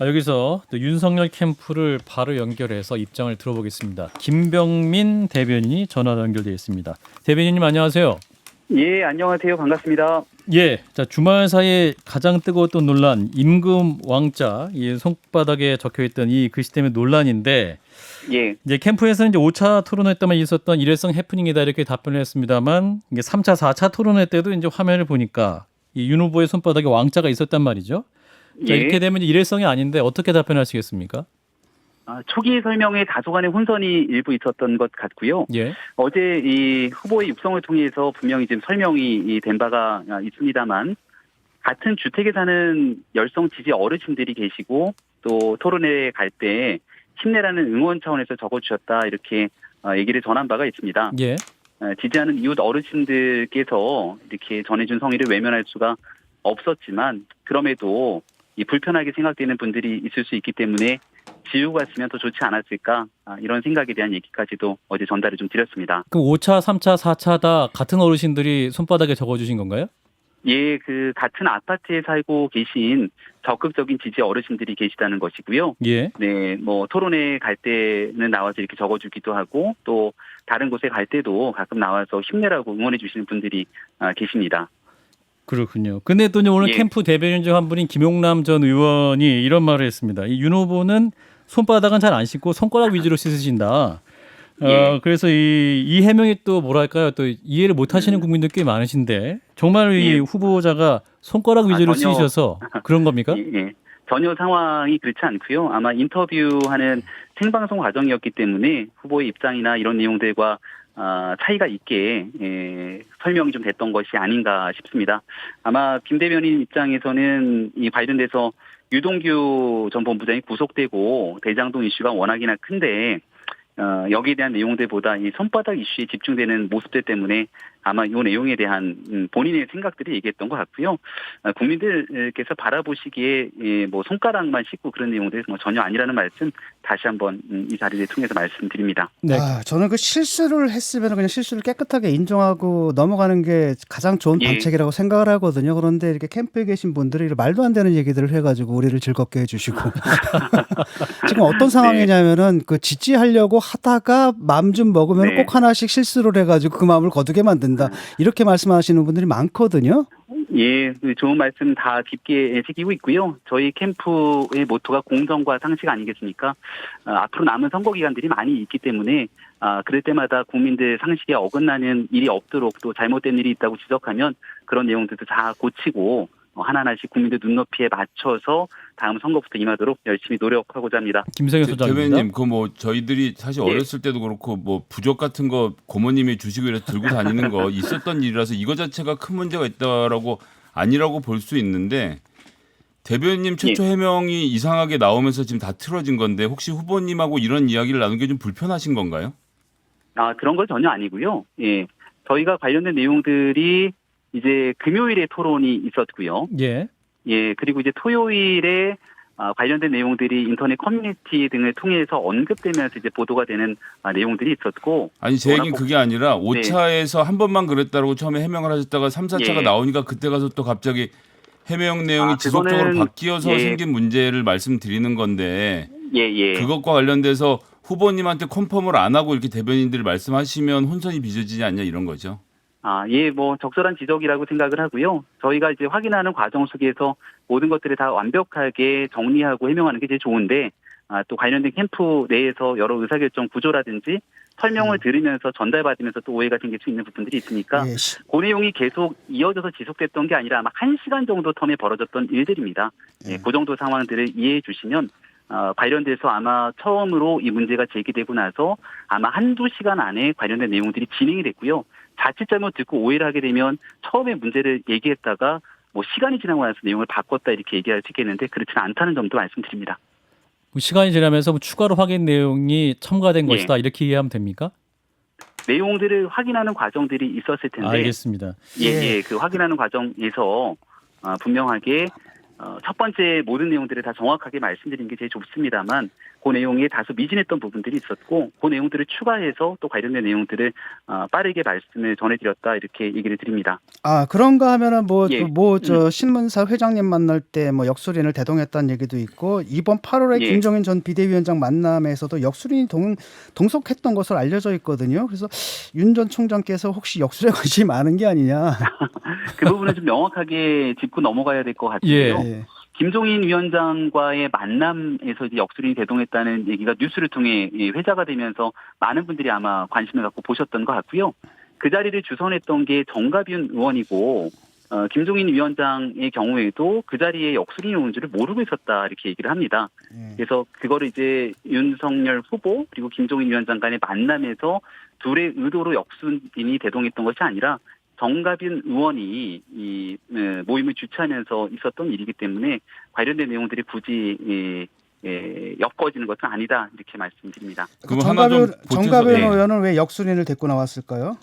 여기서 또 윤석열 캠프를 바로 연결해서 입장을 들어보겠습니다. 김병민 대변인이 전화로 연결되어 있습니다. 대변인님 안녕하세요. 예, 안녕하세요. 반갑습니다. 예, 자 주말 사이에 가장 뜨거웠던 논란 임금 왕자 이 손바닥에 적혀있던 이 글씨 때문에 논란인데 예, 이제 캠프에서는 이제 5차 토론회 때만 있었던 일회성 해프닝이다 이렇게 답변을 했습니다만 이게 3차, 4차 토론회 때도 이제 화면을 보니까 이 윤 후보의 손바닥에 왕자가 있었단 말이죠. 자, 예. 이렇게 되면 일회성이 아닌데 어떻게 답변하시겠습니까? 초기 설명에 다소간의 혼선이 일부 있었던 것 같고요. 예. 어제 이 후보의 육성을 통해서 분명히 지금 설명이 된 바가 있습니다만 같은 주택에 사는 열성 지지 어르신들이 계시고 또 토론회에 갈 때 힘내라는 응원 차원에서 적어주셨다 이렇게 얘기를 전한 바가 있습니다. 예. 지지하는 이웃 어르신들께서 이렇게 전해준 성의를 외면할 수가 없었지만 그럼에도 이 불편하게 생각되는 분들이 있을 수 있기 때문에 지우고 갔으면 더 좋지 않았을까 이런 생각에 대한 얘기까지도 어제 전달을 좀 드렸습니다. 그럼 5차, 3차, 4차 다 같은 어르신들이 손바닥에 적어주신 건가요? 예, 그 같은 아파트에 살고 계신 적극적인 지지 어르신들이 계시다는 것이고요. 예. 네, 뭐 토론회 갈 때는 나와서 이렇게 적어주기도 하고 또 다른 곳에 갈 때도 가끔 나와서 힘내라고 응원해 주시는 분들이 계십니다. 그렇군요. 근데 또 오늘 예. 캠프 대변인 중 한 분인 김용남 전 의원이 이런 말을 했습니다. 이 윤 후보는 손바닥은 잘 안 씻고 손가락 위주로 씻으신다. 예. 그래서 이 해명이 또 뭐랄까요? 또 이해를 못 하시는 국민들 꽤 많으신데 정말 이 예. 후보자가 손가락 위주로 전혀. 씻으셔서 그런 겁니까? 예, 예. 전혀 상황이 그렇지 않고요. 아마 인터뷰하는 생방송 과정이었기 때문에 후보의 입장이나 이런 내용들과 차이가 있게 설명이 좀 됐던 것이 아닌가 싶습니다. 아마 김 대변인 입장에서는 이 관련돼서 유동규 전 본부장이 구속되고 대장동 이슈가 워낙이나 큰데 여기에 대한 내용들보다 이 손바닥 이슈에 집중되는 모습들 때문에 아마 이 내용에 대한 본인의 생각들이 얘기했던 것 같고요. 국민들께서 바라보시기에 뭐 손가락만 씻고 그런 내용들이 전혀 아니라는 말씀 다시 한번 이 자리를 통해서 말씀드립니다. 네. 저는 그 실수를 했으면 그냥 실수를 깨끗하게 인정하고 넘어가는 게 가장 좋은 예. 방책이라고 생각을 하거든요. 그런데 이렇게 캠프에 계신 분들이 말도 안 되는 얘기들을 해가지고 우리를 즐겁게 해주시고 지금 어떤 상황이냐면은 그 지지하려고 하다가 마음 좀 먹으면 네. 꼭 하나씩 실수를 해가지고 그 마음을 거두게 만든다. 이렇게 말씀하시는 분들이 많거든요. 예, 좋은 말씀 다 깊게 새기고 있고요. 저희 캠프의 모토가 공정과 상식 아니겠습니까? 앞으로 남은 선거 기간들이 많이 있기 때문에 그럴 때마다 국민들 상식에 어긋나는 일이 없도록 또 잘못된 일이 있다고 지적하면 그런 내용들도 다 고치고 하나하나씩 국민들 눈높이에 맞춰서 다음 선거부터 임하도록 열심히 노력하고자 합니다. 김성현 소장입니다. 대변인님, 그 뭐 저희들이 사실 예. 어렸을 때도 그렇고 뭐 부적 같은 거 고모님이 주시고 이래서 들고 다니는 거 있었던 일이라서 이거 자체가 큰 문제가 있다라고 아니라고 볼 수 있는데 대변인님 최초 해명이 이상하게 나오면서 지금 다 틀어진 건데 혹시 후보님하고 이런 이야기를 나눈 게 좀 불편하신 건가요? 그런 건 전혀 아니고요. 예, 저희가 관련된 내용들이 이제 금요일에 토론이 있었고요. 예. 예, 그리고 이제 토요일에 관련된 내용들이 인터넷 커뮤니티 등을 통해서 언급되면서 이제 보도가 되는 내용들이 있었고. 아니 제 얘기는 그게 아니라 5차에서 한 번만 그랬다고 처음에 해명을 하셨다가 3, 4차가 예. 나오니까 그때 가서 또 갑자기 해명 내용이 지속적으로 그거는 바뀌어서 생긴 문제를 말씀드리는 건데 예. 그것과 관련돼서 후보님한테 컨펌을 안 하고 이렇게 대변인들이 말씀하시면 혼선이 빚어지지 않냐 이런 거죠. 예, 뭐 적절한 지적이라고 생각을 하고요. 저희가 이제 확인하는 과정 속에서 모든 것들을 다 완벽하게 정리하고 해명하는 게 제일 좋은데 또 관련된 캠프 내에서 여러 의사결정 구조라든지 설명을 들으면서 전달받으면서 또 오해가 생길 수 있는 부분들이 있으니까 예. 그 내용이 계속 이어져서 지속됐던 게 아니라 아마 1시간 정도 텀에 벌어졌던 일들입니다. 예, 그 정도 상황들을 이해해 주시면 관련돼서 아마 처음으로 이 문제가 제기되고 나서 아마 한두 시간 안에 관련된 내용들이 진행이 됐고요. 자칫 잘못 듣고 오해를 하게 되면 처음에 문제를 얘기했다가 뭐 시간이 지나고 나서 내용을 바꿨다 이렇게 얘기할 수 있겠는데 그렇지는 않다는 점도 말씀드립니다. 시간이 지나면서 추가로 확인 내용이 첨가된 예. 것이다 이렇게 이해하면 됩니까? 내용들을 확인하는 과정들이 있었을 텐데 알겠습니다. 예, 그 확인하는 과정에서 분명하게 첫 번째 모든 내용들을 다 정확하게 말씀드리는 게 제일 좋습니다만 그 내용에 다소 미진했던 부분들이 있었고 그 내용들을 추가해서 또 관련된 내용들을 빠르게 말씀을 전해드렸다 이렇게 얘기를 드립니다. 아, 그런가 하면은 예. 저 신문사 회장님 만날 때 뭐 역술인을 대동했다는 얘기도 있고 이번 8월에 예. 김종인 전 비대위원장 만남에서도 역술인이 동석했던 것으로 알려져 있거든요. 그래서 윤 전 총장께서 혹시 역술에 관심이 많은 게 아니냐. 그 부분은 좀 명확하게 짚고 넘어가야 될 것 같은데요. 예. 김종인 위원장과의 만남에서 이제 역술인이 대동했다는 얘기가 뉴스를 통해 회자가 되면서 많은 분들이 아마 관심을 갖고 보셨던 것 같고요. 그 자리를 주선했던 게 정가윤 의원이고 김종인 위원장의 경우에도 그 자리에 역술인이 오는 줄을 모르고 있었다 이렇게 얘기를 합니다. 그래서 그거를 이제 윤석열 후보 그리고 김종인 위원장 간의 만남에서 둘의 의도로 역술인이 대동했던 것이 아니라 정가빈 의원이 이 모임을 주최하면서 있었던 일이기 때문에 관련된 내용들이 굳이 엮어지는 것은 아니다 이렇게 말씀드립니다. 정가빈 의원은 왜 역술인을 데리고 나왔을까요?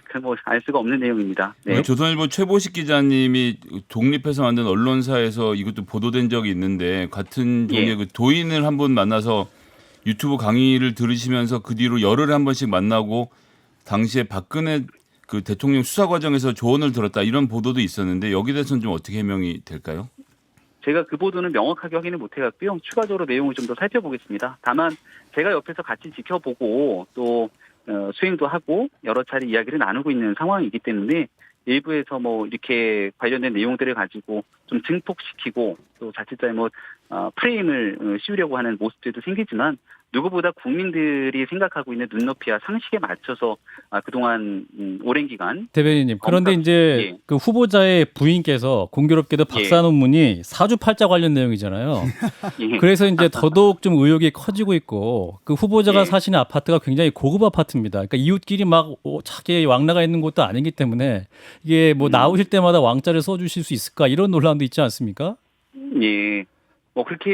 그 뭐 알 수가 없는 내용입니다. 네. 조선일보 최보식 기자님이 독립해서 만든 언론사에서 이것도 보도된 적이 있는데 같은 종류의 그 도인을 한 번 만나서 유튜브 강의를 들으시면서 그 뒤로 열흘에 한 번씩 만나고 당시에 박근혜 그 대통령 수사 과정에서 조언을 들었다 이런 보도도 있었는데 여기에 대해서는 좀 어떻게 해명이 될까요? 제가 그 보도는 명확하게 확인을 못 해갔고요. 추가적으로 내용을 좀 더 살펴보겠습니다. 다만 제가 옆에서 같이 지켜보고 또 수행도 하고 여러 차례 이야기를 나누고 있는 상황이기 때문에 일부에서 뭐 이렇게 관련된 내용들을 가지고 좀 증폭시키고 또 자칫 잘못 프레임을 씌우려고 하는 모습들도 생기지만 누구보다 국민들이 생각하고 있는 눈높이와 상식에 맞춰서 그동안 오랜 기간 대변인님 그런데 이제 그 후보자의 부인께서 공교롭게도 박사 논문이 사주팔자 관련 내용이잖아요. 그래서 이제 더더욱 좀 의혹이 커지고 있고 그 후보자가 사시는 아파트가 굉장히 고급 아파트입니다. 그러니까 이웃끼리 막 차게 왕래가 있는 곳도 아니기 때문에 이게 뭐 나오실 때마다 왕자를 써주실 수 있을까 이런 논란도 있지 않습니까? 예. 뭐 그렇게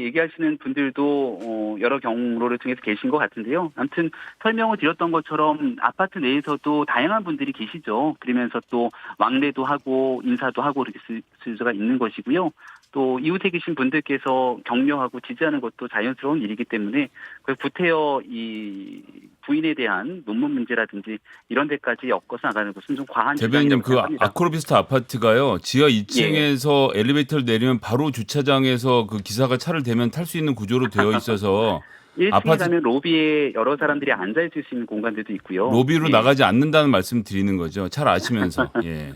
얘기하시는 분들도 여러 경로를 통해서 계신 것 같은데요. 아무튼 설명을 드렸던 것처럼 아파트 내에서도 다양한 분들이 계시죠. 그러면서 또 왕래도 하고 인사도 하고 이렇게 쓸 수가 있는 것이고요. 또 이웃에 계신 분들께서 격려하고 지지하는 것도 자연스러운 일이기 때문에 구태여 이 부인에 대한 논문 문제라든지 이런 데까지 엮어서 나가는 것은 좀 과한 대변인님 주장이라고 그 생각합니다. 아크로비스타 아파트가요. 지하 2층에서 엘리베이터를 내리면 바로 주차장에서 그 기사가 차를 대면 탈 수 있는 구조로 되어 있어서 1층에 아파트 가면 로비에 여러 사람들이 앉아있을 수 있는 공간들도 있고요. 로비로 나가지 않는다는 말씀 드리는 거죠. 잘 아시면서. 예.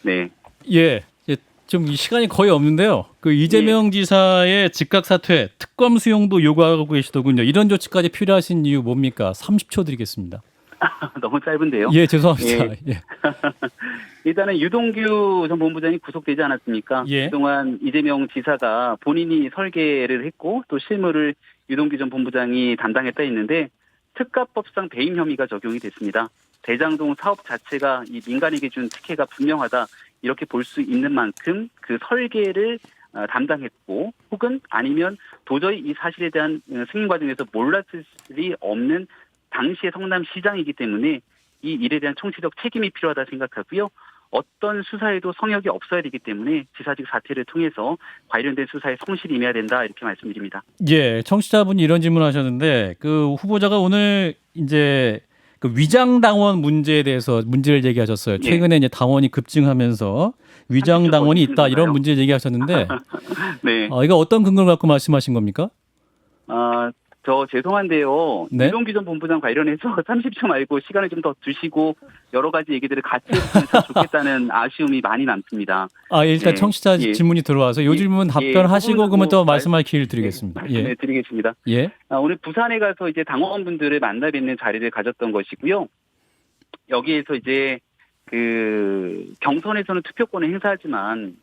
네. 예. 좀 시간이 거의 없는데요. 그 이재명 지사의 즉각 사퇴, 특검 수용도 요구하고 계시더군요. 이런 조치까지 필요하신 이유 뭡니까? 30초 드리겠습니다. 너무 짧은데요. 예, 죄송합니다. 예. 일단은 유동규 전 본부장이 구속되지 않았습니까? 그동안 이재명 지사가 본인이 설계를 했고 또 실무를 유동규 전 본부장이 담당했다 했는데 특가법상 배임 혐의가 적용이 됐습니다. 대장동 사업 자체가 이 민간에게 준 특혜가 분명하다. 이렇게 볼 수 있는 만큼 그 설계를 담당했고 혹은 아니면 도저히 이 사실에 대한 승인 과정에서 몰랐을 리 없는 당시의 성남시장이기 때문에 이 일에 대한 총체적 책임이 필요하다 생각하고요. 어떤 수사에도 성역이 없어야 되기 때문에 지사직 사퇴를 통해서 관련된 수사에 성실히 임해야 된다 이렇게 말씀드립니다. 예, 청취자분이 이런 질문하셨는데 그 후보자가 오늘 이제 그 위장 당원 문제에 대해서 문제를 제기하셨어요. 최근에 이제 당원이 급증하면서 위장 당원이 있다 이런 문제를 제기하셨는데, 네. 이거 어떤 근거를 갖고 말씀하신 겁니까? 저 죄송한데요. 네? 유동규 전 본부장 관련해서 30초 말고 시간을 좀 더 주시고 여러 가지 얘기들을 같이 해주면 참 좋겠다는 아쉬움이 많이 남습니다. 일단 청취자 질문이 들어와서 이 질문 답변하시고 그러면 또 말씀할 기회를 드리겠습니다. 네, 드리겠습니다. 오늘 부산에 가서 이제 당원분들을 만나 뵙는 자리를 가졌던 것이고요. 여기에서 이제 그 경선에서는 투표권을 행사하지만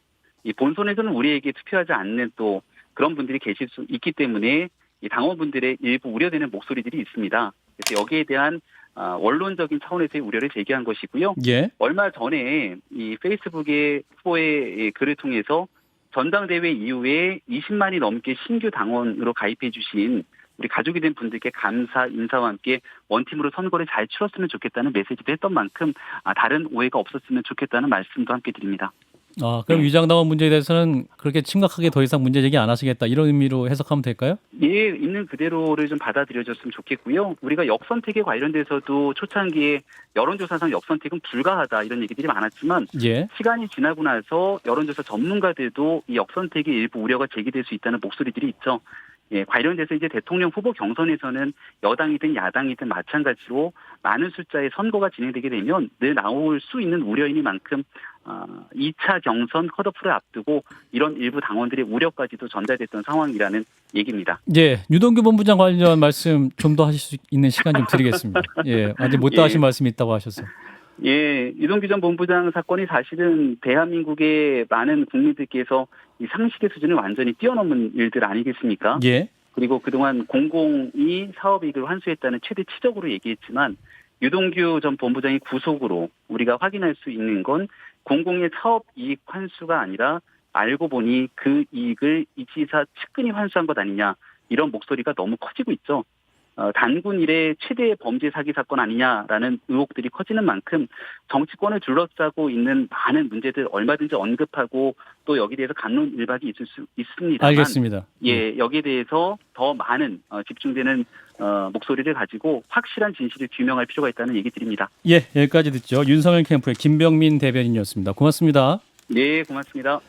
이 본선에서는 우리에게 투표하지 않는 또 그런 분들이 계실 수 있기 때문에 이 당원분들의 일부 우려되는 목소리들이 있습니다. 그래서 여기에 대한 원론적인 차원에서의 우려를 제기한 것이고요. 얼마 전에 이 페이스북의 후보의 글을 통해서 전당대회 이후에 20만이 넘게 신규 당원으로 가입해 주신 우리 가족이 된 분들께 감사 인사와 함께 원팀으로 선거를 잘 치렀으면 좋겠다는 메시지도 했던 만큼 다른 오해가 없었으면 좋겠다는 말씀도 함께 드립니다. 아, 그럼 위장당원 문제에 대해서는 그렇게 심각하게 더 이상 문제 제기 안 하시겠다 이런 의미로 해석하면 될까요? 예, 있는 그대로를 좀 받아들여졌으면 좋겠고요. 우리가 역선택에 관련돼서도 초창기에 여론조사상 역선택은 불가하다 이런 얘기들이 많았지만 예. 시간이 지나고 나서 여론조사 전문가들도 이 역선택의 일부 우려가 제기될 수 있다는 목소리들이 있죠. 예, 관련돼서 이제 대통령 후보 경선에서는 여당이든 야당이든 마찬가지로 많은 숫자의 선거가 진행되게 되면 늘 나올 수 있는 우려이니만큼 2차 경선 컷오프를 앞두고 이런 일부 당원들의 우려까지도 전달됐던 상황이라는 얘기입니다. 예, 유동규 본부장 관련 말씀 좀 더 하실 수 있는 시간 좀 드리겠습니다. 예, 아직 못 다 하신 말씀이 있다고 하셔서. 예, 유동규 전 본부장 사건이 사실은 대한민국의 많은 국민들께서 이 상식의 수준을 완전히 뛰어넘은 일들 아니겠습니까? 예. 그리고 그동안 공공이 사업이익을 환수했다는 최대 치적으로 얘기했지만 유동규 전 본부장의 구속으로 우리가 확인할 수 있는 건 공공의 사업이익 환수가 아니라 알고 보니 그 이익을 이 지사 측근이 환수한 것 아니냐 이런 목소리가 너무 커지고 있죠. 단군 이래 최대의 범죄 사기 사건 아니냐라는 의혹들이 커지는 만큼 정치권을 둘러싸고 있는 많은 문제들 얼마든지 언급하고 또 여기에 대해서 갑론을박이 있을 수 있습니다만 알겠습니다. 예, 여기에 대해서 더 많은 집중되는 목소리를 가지고 확실한 진실을 규명할 필요가 있다는 얘기 드립니다. 예, 여기까지 듣죠. 윤석열 캠프의 김병민 대변인이었습니다. 고맙습니다. 네, 고맙습니다.